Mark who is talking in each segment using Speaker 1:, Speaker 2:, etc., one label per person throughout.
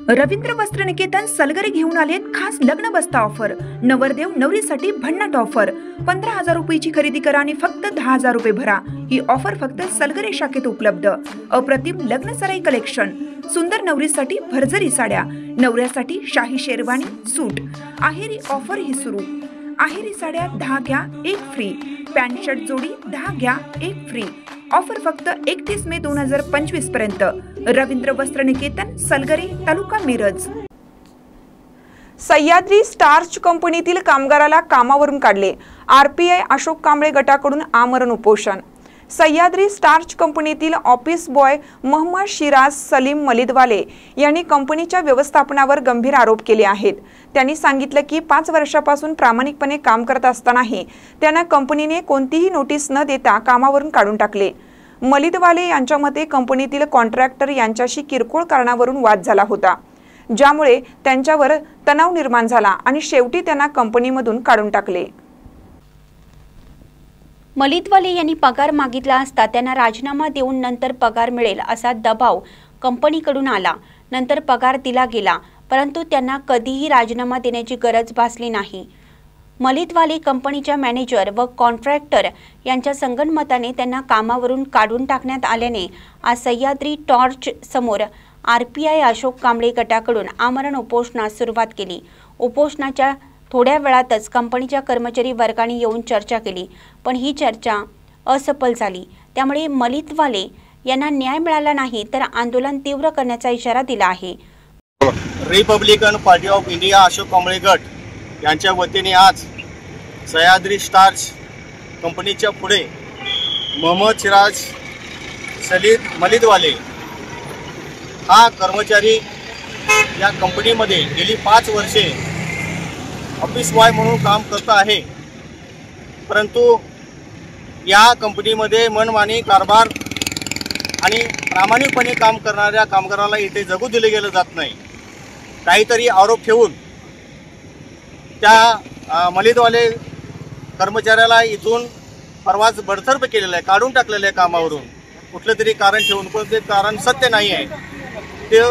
Speaker 1: रवींद्र वस्त्र निकेतन सलगरे घेऊन आलेत खास लग्न बस्ता ऑफर। नवरदेव नवरीसाठी भन्नाट ऑफर। 15,000 रुपयाची खरेदी करा आणि फक्त 10,000 रुपये भरा। ही ऑफर फक्त सलगरे शाखेत उपलब्ध। अप्रतिम लग्न सराई कलेक्शन, सुंदर नवरीसाठी भरजरी साड्या, नवऱ्यासाठी शाही शेरवानी सूट। आहेरी ऑफर ही सुरू। आहेरी साड्या 10 घ्या 1 फ्री। पॅन्ट शर्ट जोडी 10 घ्या 1 फ्री। ऑफर फक्त 31 मे 2025 पर्यंत। रवींद्र वस्त्र निकेतन सलगरे, तालुका मिरज।
Speaker 2: सह्याद्री स्टार्च कंपनीतील कामगाराला कामावरून काढले। आरपीआय अशोक कांबळे गटाकडून आमरण उपोषण। सह्याद्री स्टार्च कंपनीतील ऑफिस बॉय मोहम्मद शिराज सलीम मलिदवाले यांनी कंपनीच्या व्यवस्थापनावर गंभीर आरोप केले आहेत। त्यांनी सांगितलं की 5 वर्षापासून प्रामाणिकपणे काम करत असतानाही त्यांना कंपनीने कोणतीही नोटीस न देता कामावरून काढून टाकले। मलिदवाले यांच्या मते कंपनीतील कॉन्ट्रॅक्टर यांच्याशी किरकोळ कारणावरून वाद झाला होता, ज्यामुळे त्यांच्यावर तणाव निर्माण झाला आणि शेवटी त्यांना कंपनीमधून काढून टाकले।
Speaker 3: मलिदवाले यांनी पगार मागितला असता त्यांना राजीनामा देऊन नंतर पगार मिळेल असा दबाव कंपनीकडून आला। नंतर पगार दिला गेला, परंतु त्यांना कधीही राजीनामा देण्याची गरज भासली नाही। मलिदवाले कंपनीच्या मॅनेजर व कॉन्ट्रॅक्टर यांच्या संगनमताने त्यांना कामावरून काढून टाकण्यात आल्याने आज सह्याद्री टॉर्च समोर आरपीआय अशोक कांबळे गटाकडून आमरण उपोषणास सुरुवात केली। उपोषणाच्या थोड्या वेळातच कंपनीच्या कर्मचारी वर्गाने येऊन चर्चा केली, पण ही चर्चा असफल झाली। त्यामुळे मलिदवाले यांना न्याय मिळाला नाही तर आंदोलन तीव्र करण्याचा इशारा दिला आहे।
Speaker 4: Republican party of India Ashok Kamble गट यांच्या वतीने आज सह्याद्री स्टार्च कंपनीच्या पुढे मोहम्मद सिराज सलीम मलिदवाले हा कर्मचारी या कंपनीमध्ये गेली 5 वर्षे ऑफिस बॉय म्हणून काम करत आहे, परंतु या कंपनीमध्ये मनमानी कारभार आणि प्रामाणिकपणे काम करणाऱ्या कामगाराला इथे जगू दिले गेलं जात नाही। काहीतरी आरोप ठेवून त्या मलिदवाले कर्मचाऱ्याला इथून परवाच बडतर्फ केलेलं आहे, काढून टाकलेलं आहे कामावरून। कुठलं तरी कारण ठेवून, पण ते कारण सत्य नाही आहे। ते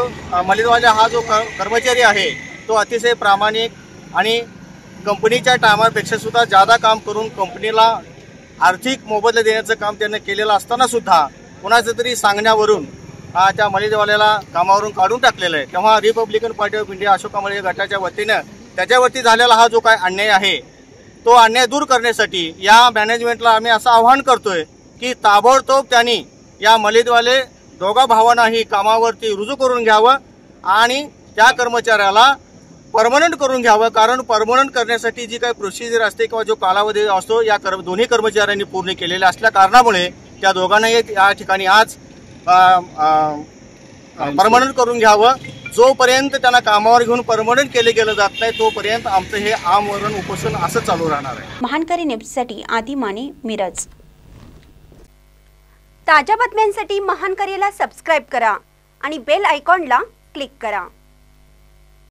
Speaker 4: मलिदवाले हा जो कर्मचारी आहे तो अतिशय प्रामाणिक आणि कंपनीच्या टायमापेक्षा सुद्धा जादा काम करून कंपनीला आर्थिक मोबदला देण्याचं काम त्यांनी केलेलं असताना सुद्धा कोणाचं तरी सांगण्यावरून त्या मलिदवाल्याला कामावरून काढून टाकलेलं आहे। तेव्हा Republican party of India Ashok Kamble गटाच्या वतीनं त्याच्यावरती झालेला हा जो काय अन्याय आहे तो अन्याय दूर करण्यासाठी या मॅनेजमेंटला आम्ही असं आवाहन करतोय की ताबडतोब त्यांनी या मलिदवाले दोघा भावांनाही कामावरती रुजू करून घ्यावं आणि त्या कर्मचाऱ्याला परमनंट करून घ्यावं। कारण परमनंट करण्यासाठी जी काही प्रोसिजर असते किंवा जो कालावधी असतो या दोन्ही कर्मचाऱ्यांनी पूर्ण केलेला असल्या कारणामुळे त्या दोघांनाही या ठिकाणी आज परमनंट करून घ्यावं। जोपर्यंत त्यांना कामावर घेऊन परमनंट केले गेलं जात नाही तोपर्यंत आमचं हे आमरण उपोषण असं चालू राहणार आहे।
Speaker 3: महानकरी न्यूजसाठी आदी माने, मिरज। ताज्या बातम्यांसाठी महानकरीला सबस्क्राइब करा आणि बेल आयकॉनला क्लिक करा।